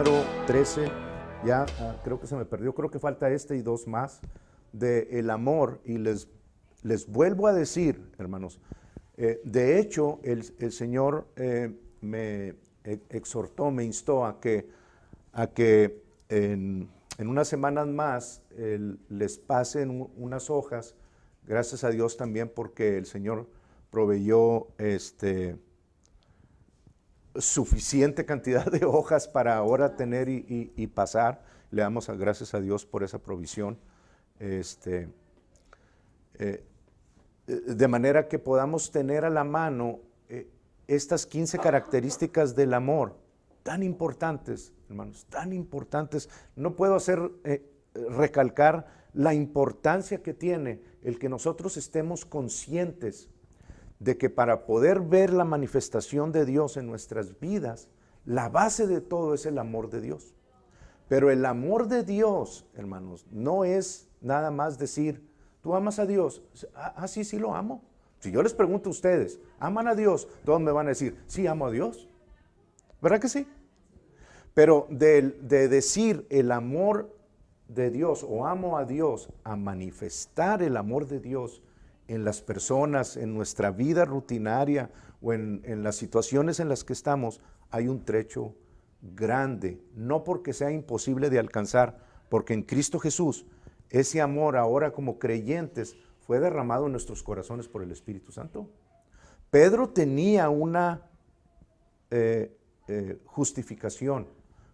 número 13, ya creo que se me perdió, creo que falta este y dos más, de el amor, y les vuelvo a decir, hermanos, de hecho, el Señor me exhortó, me instó a que en unas semanas más les pasen unas hojas, gracias a Dios también porque el Señor proveyó suficiente cantidad de hojas para ahora tener y pasar. Le damos gracias a Dios por esa provisión. De manera que podamos tener a la mano estas 15 características del amor, tan importantes, hermanos, tan importantes. No puedo recalcar la importancia que tiene el que nosotros estemos conscientes de que para poder ver la manifestación de Dios en nuestras vidas, la base de todo es el amor de Dios. Pero el amor de Dios, hermanos, no es nada más decir, ¿tú amas a Dios? Sí, sí lo amo. Si yo les pregunto a ustedes, ¿aman a Dios? Todos me van a decir, sí, amo a Dios. ¿Verdad que sí? Pero de decir el amor de Dios o amo a Dios, a manifestar el amor de Dios en las personas, en nuestra vida rutinaria o en las situaciones en las que estamos, hay un trecho grande, no porque sea imposible de alcanzar, porque en Cristo Jesús ese amor ahora como creyentes fue derramado en nuestros corazones por el Espíritu Santo. Pedro tenía una justificación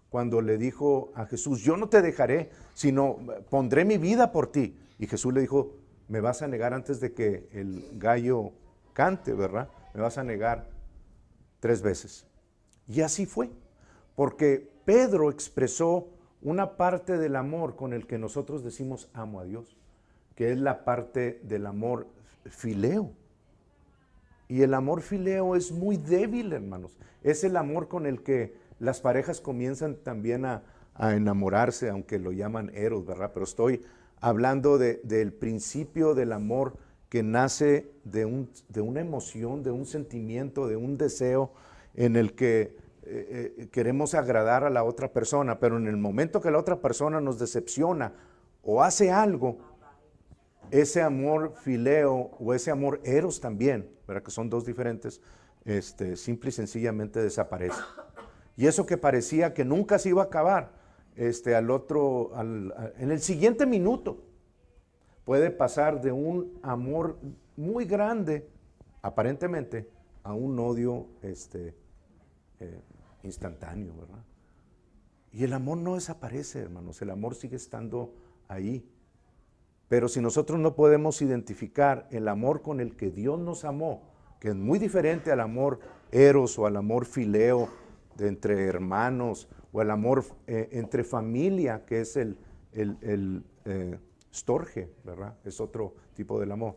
cuando le dijo a Jesús, yo no te dejaré, sino pondré mi vida por ti. Y Jesús le dijo, me vas a negar antes de que el gallo cante, ¿verdad? Me vas a negar 3 veces. Y así fue, porque Pedro expresó una parte del amor con el que nosotros decimos amo a Dios, que es la parte del amor fileo. Y el amor fileo es muy débil, hermanos. Es el amor con el que las parejas comienzan también a enamorarse, aunque lo llaman eros, ¿verdad? Pero estoy hablando del principio del amor que nace de una emoción, de un sentimiento, de un deseo en el que queremos agradar a la otra persona, pero en el momento que la otra persona nos decepciona o hace algo, ese amor fileo o ese amor eros también, ¿verdad? Que son dos diferentes, simple y sencillamente desaparece. Y eso que parecía que nunca se iba a acabar, en el siguiente minuto puede pasar de un amor muy grande, aparentemente, a un odio instantáneo, ¿verdad? Y el amor no desaparece, hermanos, el amor sigue estando ahí. Pero si nosotros no podemos identificar el amor con el que Dios nos amó, que es muy diferente al amor eros o al amor fileo de entre hermanos, o el amor entre familia, que es el storge, ¿verdad? Es otro tipo del amor.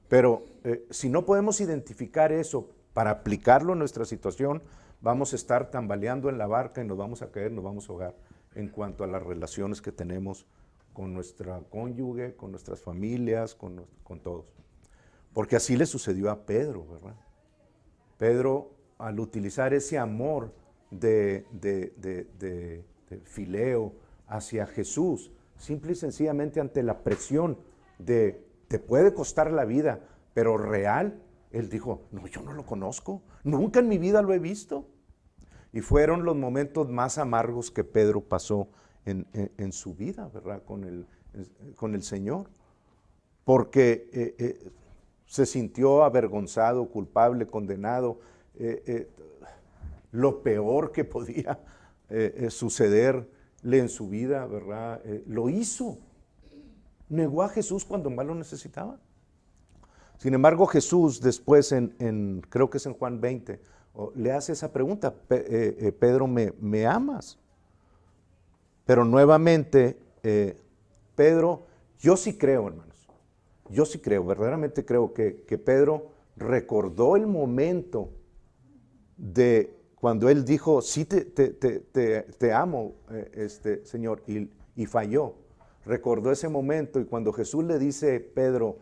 Pero si no podemos identificar eso para aplicarlo en nuestra situación, vamos a estar tambaleando en la barca y nos vamos a caer, nos vamos a ahogar en cuanto a las relaciones que tenemos con nuestra cónyuge, con nuestras familias, con todos. Porque así le sucedió a Pedro, ¿verdad? Pedro, al utilizar ese amor de fileo hacia Jesús, simple y sencillamente ante la presión de te puede costar la vida, pero real, él dijo, no, yo no lo conozco, nunca en mi vida lo he visto. Y fueron los momentos más amargos que Pedro pasó en su vida, ¿verdad? Con el Señor, porque se sintió avergonzado, culpable, condenado, lo peor que podía sucederle en su vida, ¿verdad? Lo hizo, negó a Jesús cuando más lo necesitaba. Sin embargo, Jesús después, creo que es en Juan 20, le hace esa pregunta, Pedro, ¿me amas? Pero nuevamente, Pedro, yo sí creo, hermanos, yo sí creo, verdaderamente creo que Pedro recordó el momento de cuando él dijo, sí te amo, Señor, y falló. Recordó ese momento y cuando Jesús le dice, Pedro,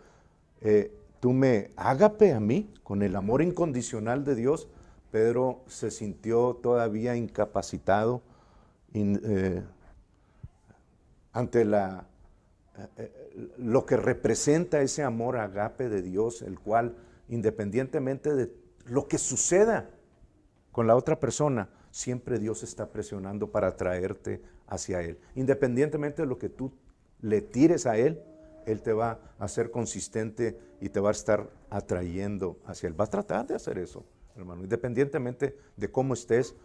tú me ágape a mí, con el amor incondicional de Dios, Pedro se sintió todavía incapacitado ante lo que representa ese amor agape de Dios, el cual, independientemente de lo que suceda con la otra persona, siempre Dios está presionando para atraerte hacia Él. Independientemente de lo que tú le tires a Él, Él te va a hacer consistente y te va a estar atrayendo hacia Él. Va a tratar de hacer eso, hermano, independientemente de cómo estés.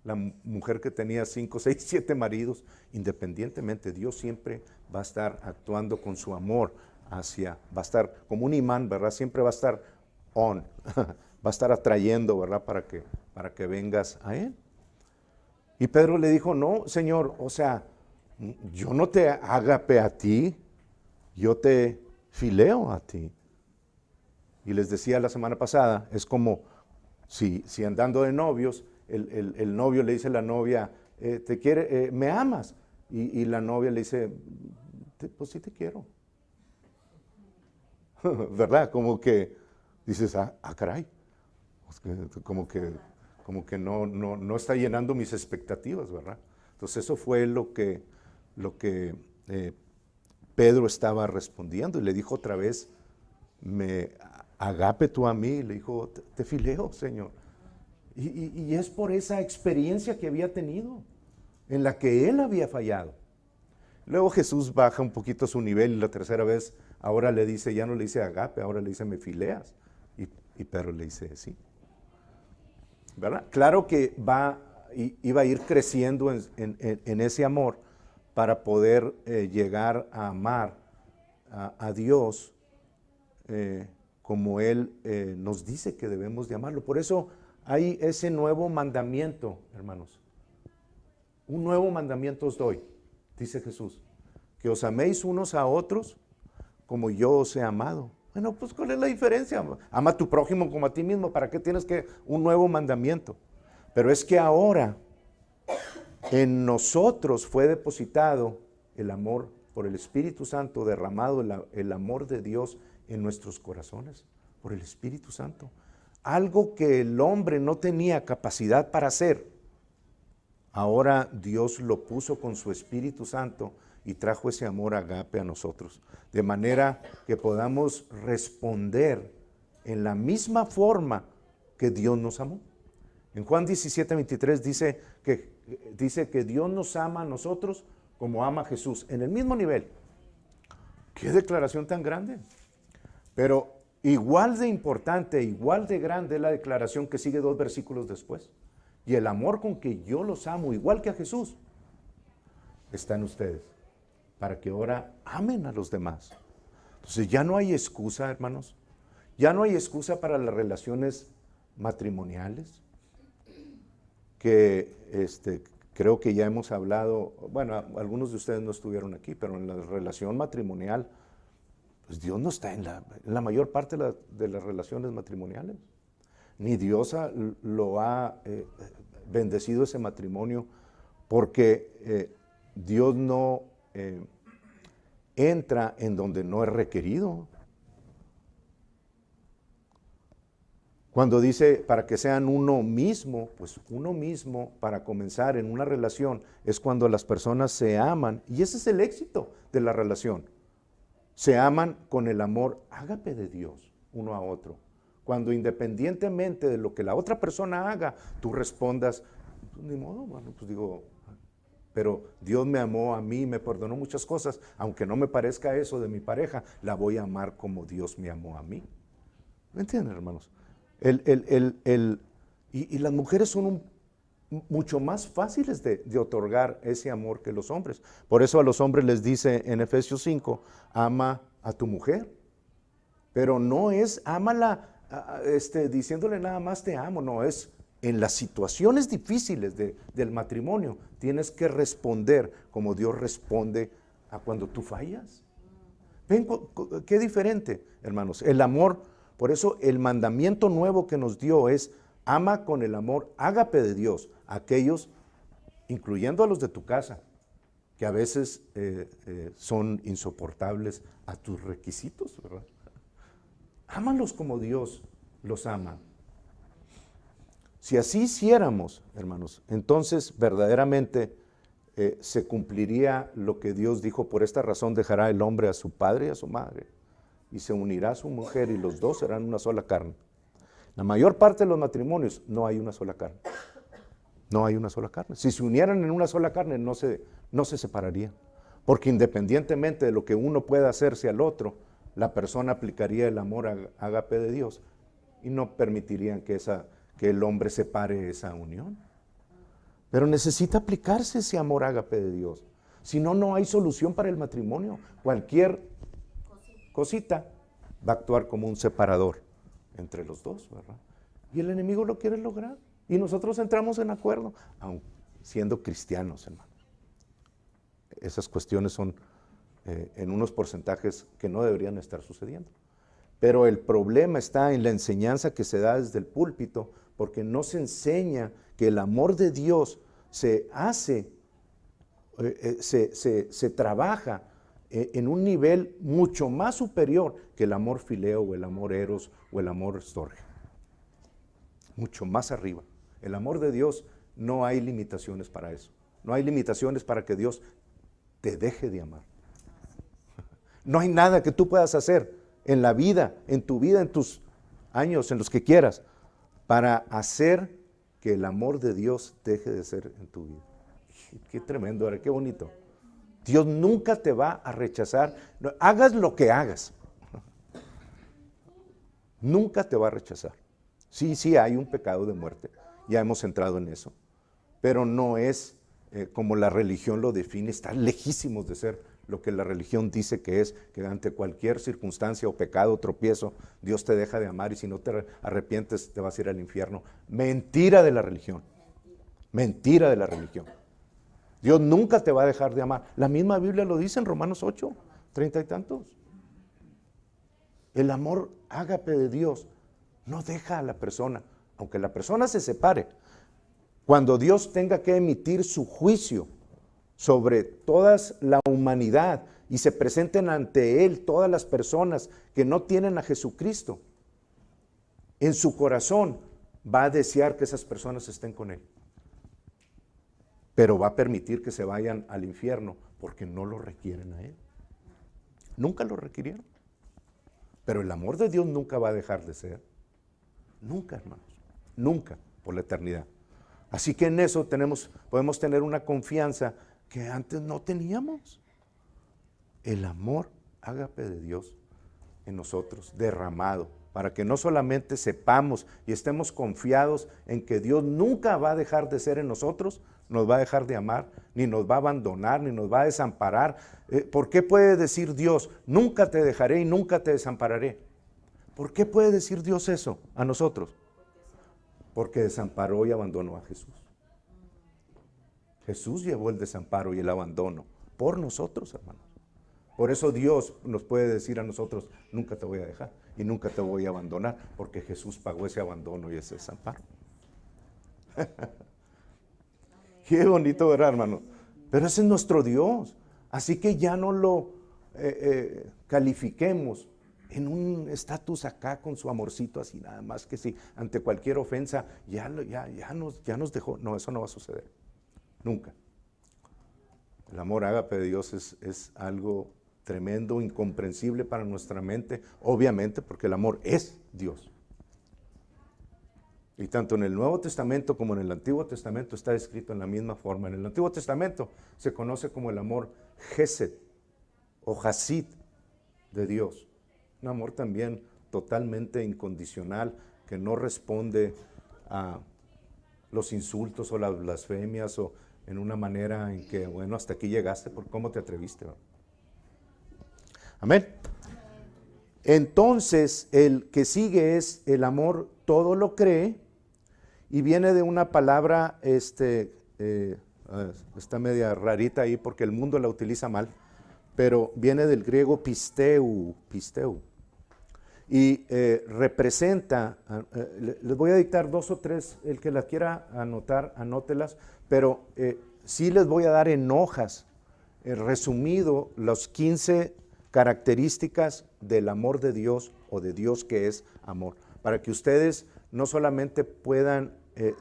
La mujer que tenía 5, 6, 7 maridos, independientemente, Dios siempre va a estar actuando con su amor va a estar como un imán, ¿verdad? Siempre va a estar va a estar atrayendo, ¿verdad? Para que vengas a Él. Y Pedro le dijo, no, Señor, o sea, yo no te agape a ti, yo te fileo a ti. Y les decía la semana pasada, es como si andando de novios, el novio le dice a la novia, te quiere, me amas. Y la novia le dice, pues sí te quiero. ¿Verdad? Como que dices, caray, como que no está llenando mis expectativas, ¿verdad? Entonces eso fue lo que Pedro estaba respondiendo y le dijo otra vez, agape tú a mí, le dijo, te fileo, Señor. Y es por esa experiencia que había tenido, en la que él había fallado. Luego Jesús baja un poquito su nivel y la tercera vez ahora le dice, ya no le dice agape, ahora le dice me fileas. Y Pedro le dice sí. ¿Verdad? Claro que iba a ir creciendo en ese amor para poder llegar a amar a Dios como Él nos dice que debemos de amarlo. Por eso hay ese nuevo mandamiento, hermanos. Un nuevo mandamiento os doy, dice Jesús, que os améis unos a otros como yo os he amado. Bueno, pues ¿cuál es la diferencia? Ama a tu prójimo como a ti mismo. ¿Para qué tienes un nuevo mandamiento? Pero es que ahora en nosotros fue depositado el amor por el Espíritu Santo, derramado el amor de Dios en nuestros corazones, por el Espíritu Santo. Algo que el hombre no tenía capacidad para hacer, ahora Dios lo puso con su Espíritu Santo y trajo ese amor agape a nosotros, de manera que podamos responder en la misma forma que Dios nos amó. En Juan 17:23 dice que Dios nos ama a nosotros como ama a Jesús, en el mismo nivel. ¡Qué declaración tan grande! Pero igual de importante, igual de grande es la declaración que sigue 2 versículos después. Y el amor con que yo los amo, igual que a Jesús, está en ustedes, para que ahora amen a los demás. Entonces ya no hay excusa, hermanos. Ya no hay excusa para las relaciones matrimoniales, que creo que ya hemos hablado, bueno, algunos de ustedes no estuvieron aquí, pero en la relación matrimonial, pues Dios no está en la mayor parte de las relaciones matrimoniales. Ni Dios lo ha bendecido ese matrimonio, porque Dios no entra en donde no es requerido. Cuando dice para que sean uno mismo, pues uno mismo para comenzar en una relación es cuando las personas se aman, y ese es el éxito de la relación. Se aman con el amor ágape de Dios uno a otro. Cuando independientemente de lo que la otra persona haga, tú respondas, pues, ni modo, bueno, pues digo, pero Dios me amó a mí, me perdonó muchas cosas, aunque no me parezca eso de mi pareja, la voy a amar como Dios me amó a mí. ¿Me entienden, hermanos? Y las mujeres son mucho más fáciles de otorgar ese amor que los hombres. Por eso a los hombres les dice en Efesios 5, ama a tu mujer. Pero no es ámala diciéndole nada más te amo, no, es en las situaciones difíciles del matrimonio, tienes que responder como Dios responde a cuando tú fallas. ¿Ven qué diferente, hermanos? El amor, por eso el mandamiento nuevo que nos dio es ama con el amor ágape de Dios a aquellos, incluyendo a los de tu casa, que a veces son insoportables a tus requisitos, ¿verdad? Ámalos como Dios los ama. Si así hiciéramos, hermanos, entonces verdaderamente se cumpliría lo que Dios dijo: por esta razón dejará el hombre a su padre y a su madre, y se unirá a su mujer, y los dos serán una sola carne. La mayor parte de los matrimonios no hay una sola carne. No hay una sola carne. Si se unieran en una sola carne, no se separarían. Porque independientemente de lo que uno pueda hacerse al otro, la persona aplicaría el amor ágape de Dios y no permitirían que el hombre separe esa unión. Pero necesita aplicarse ese amor ágape de Dios. Si no, no hay solución para el matrimonio. Cualquier cosita va a actuar como un separador entre los dos, ¿verdad? Y el enemigo lo quiere lograr. Y nosotros entramos en acuerdo, aun siendo cristianos, hermanos. Esas cuestiones son en unos porcentajes que no deberían estar sucediendo. Pero el problema está en la enseñanza que se da desde el púlpito, porque no se enseña que el amor de Dios se trabaja en un nivel mucho más superior que el amor fileo o el amor eros o el amor storge. Mucho más arriba. El amor de Dios, no hay limitaciones para eso. No hay limitaciones para que Dios te deje de amar. No hay nada que tú puedas hacer en la vida, en tu vida, en tus años, en los que quieras, para hacer que el amor de Dios deje de ser en tu vida. Qué tremendo, ¿verdad? Qué bonito. Dios nunca te va a rechazar, hagas lo que hagas. Nunca te va a rechazar. Sí, hay un pecado de muerte, ya hemos entrado en eso, pero no es como la religión lo define, está lejísimos de ser lo que la religión dice que es, que ante cualquier circunstancia o pecado o tropiezo, Dios te deja de amar y si no te arrepientes te vas a ir al infierno. Mentira de la religión, mentira de la religión. Dios nunca te va a dejar de amar. La misma Biblia lo dice en Romanos 8, 30 y tantos. El amor ágape de Dios no deja a la persona, aunque la persona se separe. Cuando Dios tenga que emitir su juicio sobre toda la humanidad y se presenten ante Él todas las personas que no tienen a Jesucristo, en su corazón va a desear que esas personas estén con Él. Pero va a permitir que se vayan al infierno porque no lo requieren a Él. Nunca lo requirieron. Pero el amor de Dios nunca va a dejar de ser. Nunca, hermanos. Nunca, por la eternidad. Así que en eso podemos tener una confianza que antes no teníamos. El amor ágape de Dios en nosotros, derramado, para que no solamente sepamos y estemos confiados en que Dios nunca va a dejar de ser en nosotros, nos va a dejar de amar, ni nos va a abandonar, ni nos va a desamparar. ¿Por qué puede decir Dios, nunca te dejaré y nunca te desampararé? ¿Por qué puede decir Dios eso a nosotros? Porque desamparó y abandonó a Jesús. Jesús llevó el desamparo y el abandono por nosotros, hermanos. Por eso Dios nos puede decir a nosotros, nunca te voy a dejar y nunca te voy a abandonar, porque Jesús pagó ese abandono y ese desamparo. Qué bonito, ¿verdad, hermano? Pero ese es nuestro Dios. Así que ya no lo califiquemos en un estatus acá con su amorcito así, nada más que si ante cualquier ofensa ya nos dejó. No, eso no va a suceder. Nunca. El amor ágape de Dios es algo tremendo, incomprensible para nuestra mente, obviamente porque el amor es Dios. Y tanto en el Nuevo Testamento como en el Antiguo Testamento está escrito en la misma forma. En el Antiguo Testamento se conoce como el amor Gesed o Hasid de Dios. Un amor también totalmente incondicional que no responde a los insultos o las blasfemias o en una manera en que, bueno, hasta aquí llegaste, ¿por cómo te atreviste? Amén. Entonces, el que sigue es el amor todo lo cree y viene de una palabra, está media rarita ahí porque el mundo la utiliza mal, pero viene del griego pisteu, y representa, les voy a dictar 2 o 3, el que las quiera anotar, anótelas, pero sí les voy a dar en hojas, resumido, las 15 características del amor de Dios o de Dios que es amor, para que ustedes no solamente puedan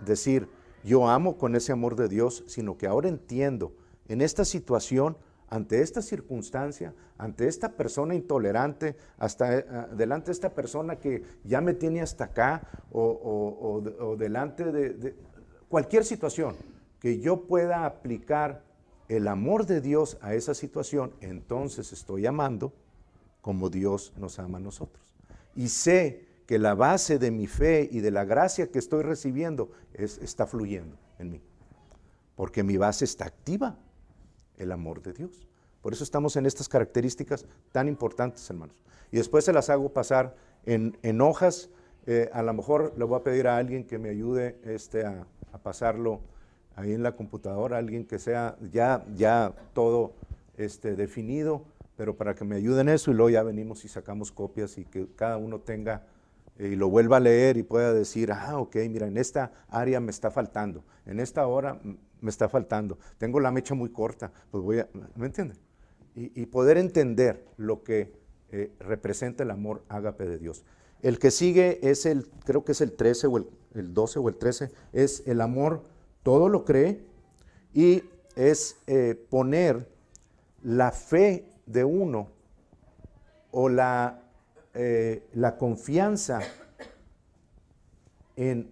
decir, yo amo con ese amor de Dios, sino que ahora entiendo en esta situación, ante esta circunstancia, ante esta persona intolerante, hasta delante de esta persona que ya me tiene hasta acá, o delante de cualquier situación, que yo pueda aplicar el amor de Dios a esa situación, entonces estoy amando como Dios nos ama a nosotros. Y sé que la base de mi fe y de la gracia que estoy recibiendo está fluyendo en mí, porque mi base está activa, el amor de Dios. Por eso estamos en estas características tan importantes, hermanos. Y después se las hago pasar en hojas. A lo mejor le voy a pedir a alguien que me ayude a pasarlo ahí en la computadora, alguien que sea ya todo definido, pero para que me ayuden eso, y luego ya venimos y sacamos copias y que cada uno tenga y lo vuelva a leer y pueda decir, ok, mira, en esta área me está faltando, en esta hora me está faltando, tengo la mecha muy corta, pues ¿me entiende? Y poder entender lo que representa el amor ágape de Dios. El que sigue es creo que es el 13 o el 12 o el 13, es el amor, todo lo cree, y es poner la fe de uno o la confianza en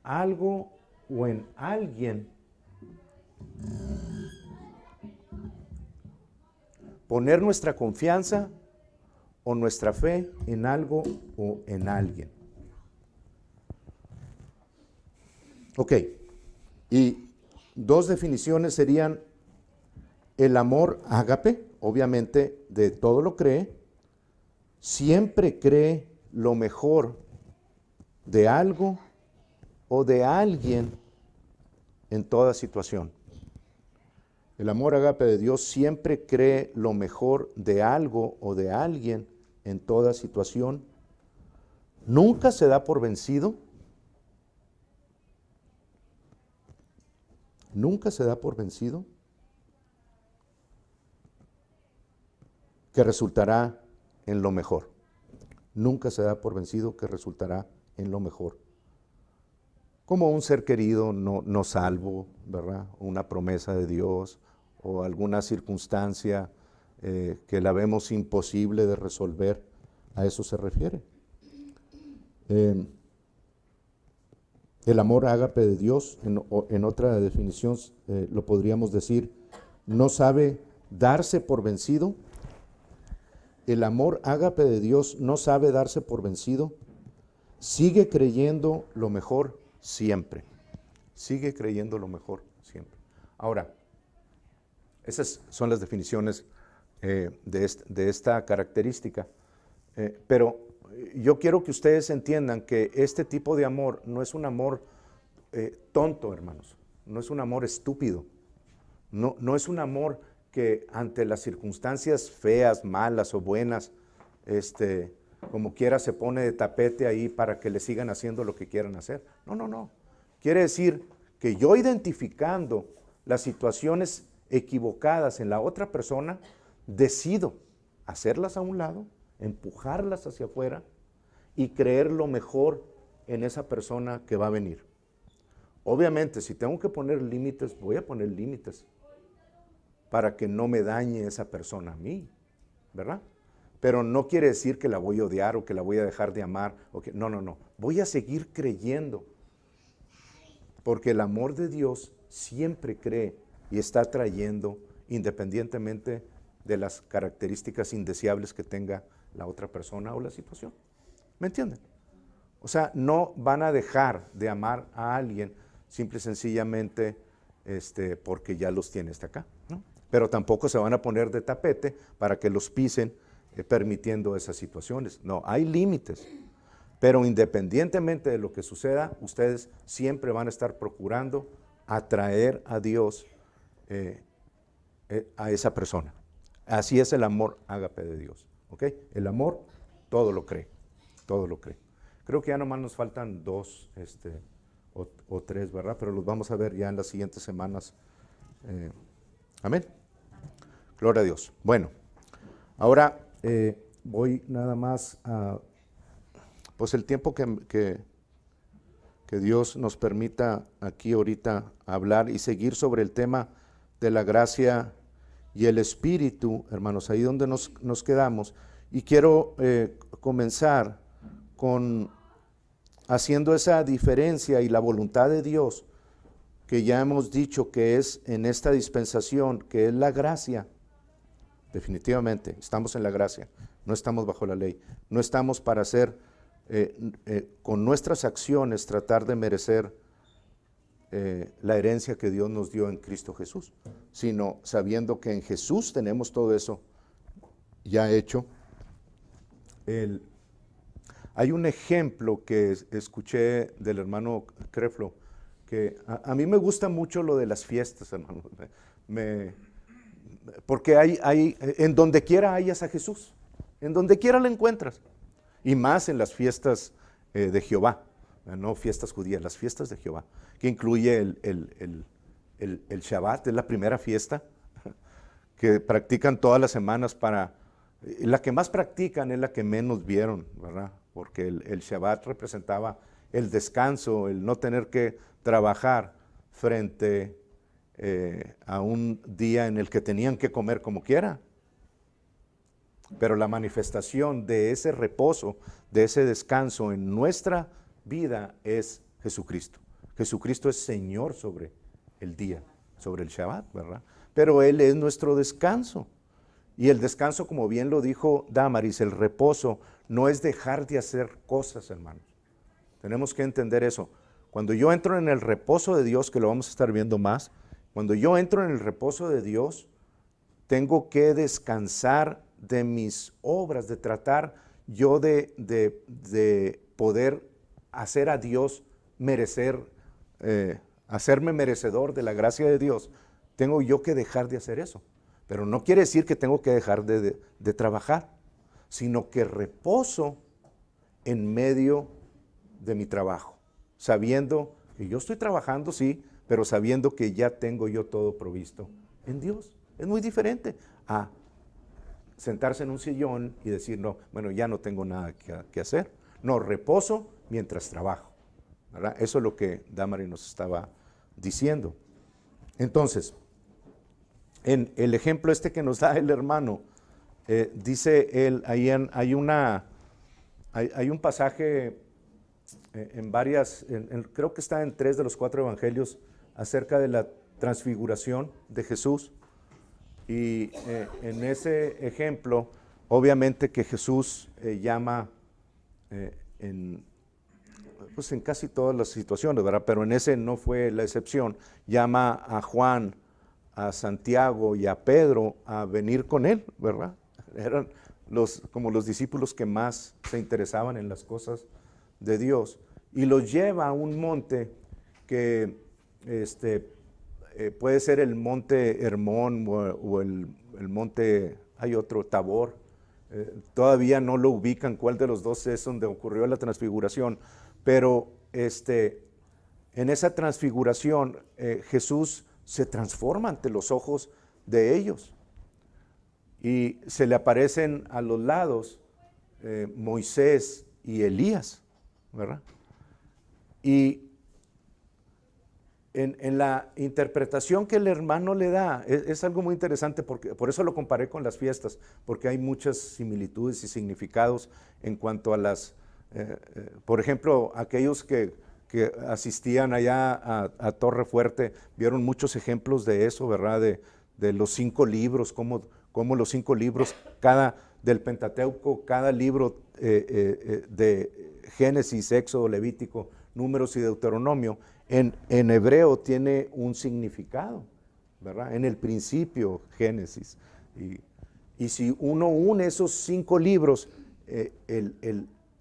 algo o en alguien, poner nuestra confianza o nuestra fe en algo o en alguien. Ok, y dos definiciones serían el amor ágape, obviamente de todo lo cree, siempre cree lo mejor de algo o de alguien en toda situación. El amor ágape de Dios siempre cree lo mejor de algo o de alguien en toda situación. Nunca se da por vencido. Nunca se da por vencido. Que resultará en lo mejor. Nunca se da por vencido, que resultará en lo mejor. Como un ser querido no salvo, ¿verdad? Una promesa de Dios o alguna circunstancia que la vemos imposible de resolver, a eso se refiere. El amor ágape de Dios, en otra definición lo podríamos decir, no sabe darse por vencido. El amor ágape de Dios no sabe darse por vencido, sigue creyendo lo mejor siempre. Sigue creyendo lo mejor siempre. Ahora, esas son las definiciones de esta característica. Pero yo quiero que ustedes entiendan que este tipo de amor no es un amor tonto, hermanos. No es un amor estúpido. No es un amor que ante las circunstancias feas, malas o buenas, como quiera se pone de tapete ahí para que le sigan haciendo lo que quieran hacer. No. Quiere decir que yo, identificando las situaciones equivocadas en la otra persona, decido hacerlas a un lado, empujarlas hacia afuera y creer lo mejor en esa persona que va a venir. Obviamente, si tengo que poner límites, voy a poner límites para que no me dañe esa persona a mí, ¿verdad? Pero no quiere decir que la voy a odiar o que la voy a dejar de amar. No. Voy a seguir creyendo, porque el amor de Dios siempre cree y está trayendo, independientemente de las características indeseables que tenga la otra persona o la situación. ¿Me entienden? O sea, no van a dejar de amar a alguien simple y sencillamente porque ya los tiene hasta acá, ¿no? Pero tampoco se van a poner de tapete para que los pisen permitiendo esas situaciones. No, hay límites. Pero independientemente de lo que suceda, ustedes siempre van a estar procurando atraer a Dios a esa persona. Así es el amor ágape de Dios. ¿Ok? El amor todo lo cree, todo lo cree. Creo que ya nomás nos faltan dos o tres, ¿verdad? Pero los vamos a ver ya en las siguientes semanas. Amén. Gloria a Dios. Bueno, ahora voy nada más a, pues el tiempo que Dios nos permita aquí ahorita hablar y seguir sobre el tema de la gracia y el Espíritu, hermanos, ahí donde nos quedamos. Y quiero comenzar con haciendo esa diferencia y la voluntad de Dios, que ya hemos dicho que es en esta dispensación, que es la gracia. Definitivamente, estamos en la gracia, no estamos bajo la ley, no estamos para hacer, con nuestras acciones, tratar de merecer la herencia que Dios nos dio en Cristo Jesús, sino sabiendo que en Jesús tenemos todo eso ya hecho. Hay un ejemplo que escuché del hermano Creflo, que a mí me gusta mucho lo de las fiestas, hermano, porque hay, en donde quiera hayas a Jesús, en donde quiera lo encuentras, y más en las fiestas de Jehová, no fiestas judías, las fiestas de Jehová, que incluye el Shabbat, es la primera fiesta que practican todas las semanas la que más practican es la que menos vieron, ¿verdad? Porque el Shabbat representaba el descanso, el no tener que trabajar frente a un día en el que tenían que comer como quiera. Pero la manifestación de ese reposo, de ese descanso en nuestra vida es Jesucristo. Jesucristo es Señor sobre el día, sobre el Shabbat, ¿verdad? Pero Él es nuestro descanso. Y el descanso, como bien lo dijo Damaris, el reposo no es dejar de hacer cosas, hermanos. Tenemos que entender eso. Cuando yo entro en el reposo de Dios, que lo vamos a estar viendo más, cuando yo entro en el reposo de Dios, tengo que descansar de mis obras, de tratar yo de poder hacer a Dios merecer, hacerme merecedor de la gracia de Dios. Tengo yo que dejar de hacer eso. Pero no quiere decir que tengo que dejar de trabajar, sino que reposo en medio de mi trabajo, sabiendo que yo estoy trabajando, sí, pero sabiendo que ya tengo yo todo provisto en Dios. Es muy diferente a sentarse en un sillón y decir, no, bueno, ya no tengo nada que hacer. No, reposo mientras trabajo, ¿verdad? Eso es lo que Damari nos estaba diciendo. Entonces, en el ejemplo que nos da el hermano, dice él, hay un pasaje en varias, creo que está en 3 de los 4 evangelios, acerca de la transfiguración de Jesús. Y en ese ejemplo, obviamente que Jesús llama en casi todas las situaciones, ¿verdad? Pero en ese no fue la excepción. Llama a Juan, a Santiago y a Pedro a venir con él, ¿verdad? Eran como los discípulos que más se interesaban en las cosas de Dios. Y los lleva a un monte que puede ser el monte Hermón o el monte, hay otro, Tabor. Todavía no lo ubican cuál de los dos es donde ocurrió la transfiguración, pero en esa transfiguración Jesús se transforma ante los ojos de ellos y se le aparecen a los lados Moisés y Elías, ¿verdad? Y en la interpretación que el hermano le da, es algo muy interesante, porque por eso lo comparé con las fiestas, porque hay muchas similitudes y significados en cuanto a las, por ejemplo, aquellos que asistían allá a Torre Fuerte, vieron muchos ejemplos de eso, ¿verdad? De los 5 libros, cómo los 5 libros, del Pentateuco, cada libro de Génesis, Éxodo, Levítico, Números y Deuteronomio, en hebreo tiene un significado, ¿verdad? En el principio, Génesis. Y si uno une esos 5 libros,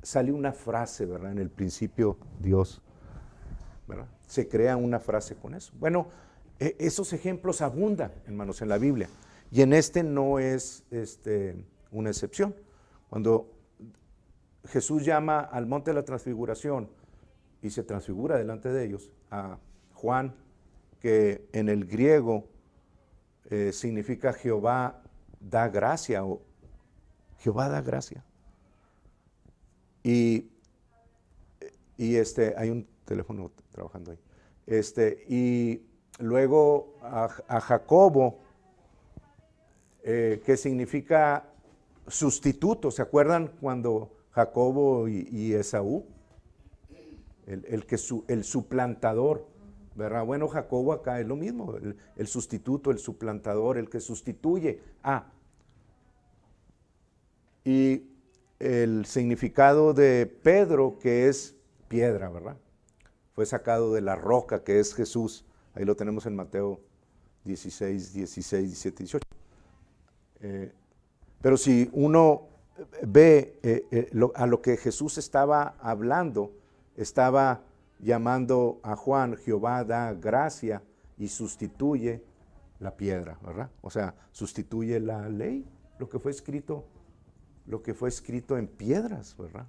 sale una frase, ¿verdad? En el principio, Dios, ¿verdad? Se crea una frase con eso. Bueno, esos ejemplos abundan, hermanos, en la Biblia. Y en no es una excepción. Cuando Jesús llama al monte de la transfiguración y se transfigura delante de ellos a Juan, que en el griego significa Jehová da gracia o Jehová da gracia. Y hay un teléfono trabajando ahí. Y luego a Jacobo, que significa sustituto. ¿Se acuerdan cuando Jacobo y Esaú? El suplantador, ¿verdad? Bueno, Jacobo acá es lo mismo, el sustituto, el suplantador, el que sustituye a. Y el significado de Pedro, que es piedra, ¿verdad? Fue sacado de la roca, que es Jesús. Ahí lo tenemos en Mateo 16, 16, 17, 18. Pero si uno ve a lo que Jesús estaba hablando, estaba llamando a Juan, Jehová da gracia y sustituye la piedra, ¿verdad? O sea, sustituye la ley, lo que fue escrito en piedras, ¿verdad?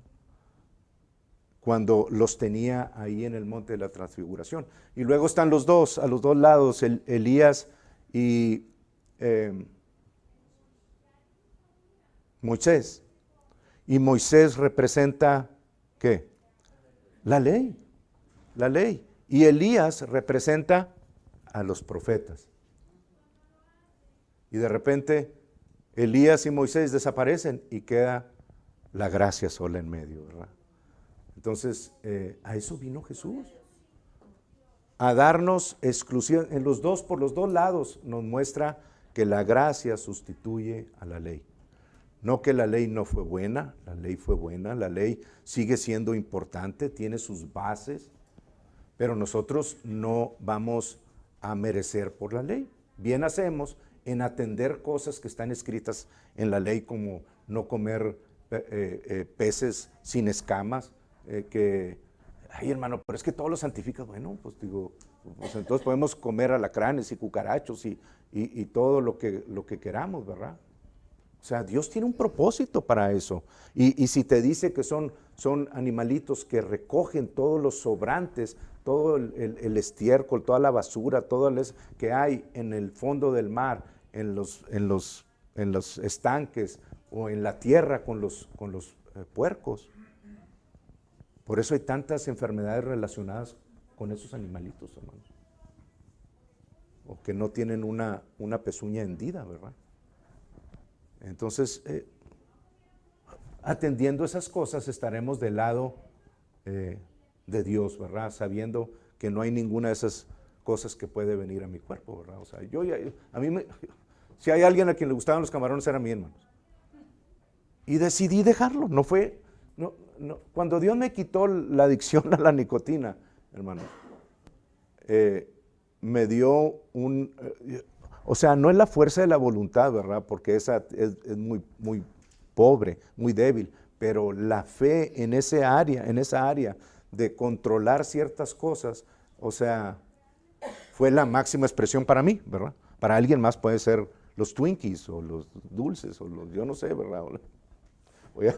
Cuando los tenía ahí en el monte de la transfiguración. Y luego están a los dos lados, Elías y Moisés. Y Moisés representa, ¿qué? La ley. Y Elías representa a los profetas. Y de repente Elías y Moisés desaparecen y queda la gracia sola en medio, ¿verdad? Entonces, a eso vino Jesús. A darnos exclusión, por los dos lados nos muestra que la gracia sustituye a la ley. No que la ley no fue buena, la ley fue buena, la ley sigue siendo importante, tiene sus bases, pero nosotros no vamos a merecer por la ley. Bien hacemos en atender cosas que están escritas en la ley, como no comer peces sin escamas, ay hermano, pero es que todo lo santifica. Bueno, pues digo, pues entonces podemos comer alacranes y cucarachos y todo lo que queramos, ¿verdad? O sea, Dios tiene un propósito para eso. Y si te dice que son animalitos que recogen todos los sobrantes, todo el estiércol, toda la basura, todo eso que hay en el fondo del mar, en los estanques o en la tierra con los puercos. Por eso hay tantas enfermedades relacionadas con esos animalitos, hermanos. O que no tienen una pezuña hendida, ¿verdad? Entonces, atendiendo esas cosas, estaremos del lado de Dios, ¿verdad? Sabiendo que no hay ninguna de esas cosas que puede venir a mi cuerpo, ¿verdad? O sea, si hay alguien a quien le gustaban los camarones, era mi hermano. Y decidí dejarlo, cuando Dios me quitó la adicción a la nicotina, hermano, me dio o sea, no es la fuerza de la voluntad, ¿verdad? Porque esa es muy, muy pobre, muy débil, pero la fe en esa área de controlar ciertas cosas, o sea, fue la máxima expresión para mí, ¿verdad? Para alguien más puede ser los Twinkies o los dulces o yo no sé, ¿verdad?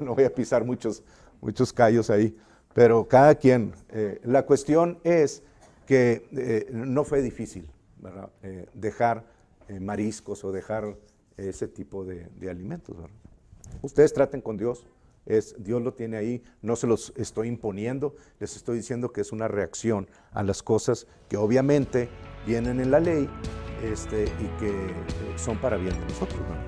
No voy a pisar muchos callos ahí, pero cada quien. La cuestión es que no fue difícil, ¿verdad? Dejar mariscos o dejar ese tipo de alimentos, ¿verdad? Ustedes traten con Dios, Dios lo tiene ahí, no se los estoy imponiendo, les estoy diciendo que es una reacción a las cosas que obviamente vienen en la ley y que son para bien de nosotros, ¿verdad?